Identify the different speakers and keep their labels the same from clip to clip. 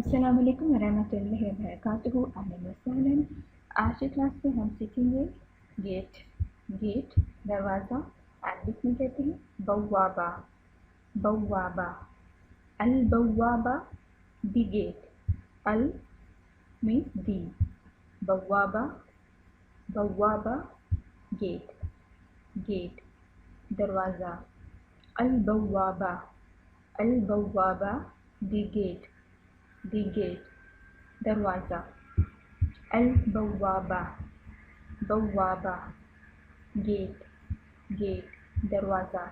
Speaker 1: अस्सलाम वालेकुम वरहमतुल्लाहि वबरकातुहू। अहलन व सहलन। आज की क्लास में हम सीखेंगे गेट। गेट दरवाज़ा, अरबिक में कहते हैं बव्वाबा। बव्वाबा, अल बव्वाबा दी गेट। अल मीन्स दी, बव्वाबा बव्वाबा गेट। गेट दरवाज़ा, अल बव्वाबा। अल बव्वाबा दी गेट। दी गेट दरवाज़ा, अल बव्वाबा बव्वाबा गेट। गेट दरवाज़ा,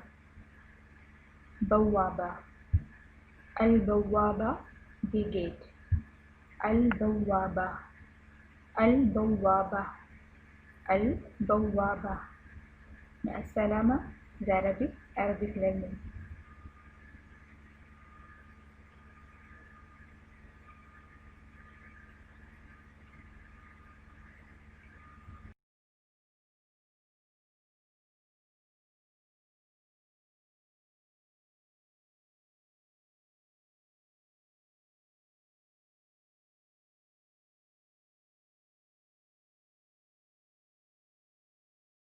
Speaker 1: बव्वाबा अल बव्वाबा दी गेट। अल बव्वाबा अल बव्वाबा अल बव्वाबा। अस्सलामा ज़ारबिक अरबिक लर्निंग।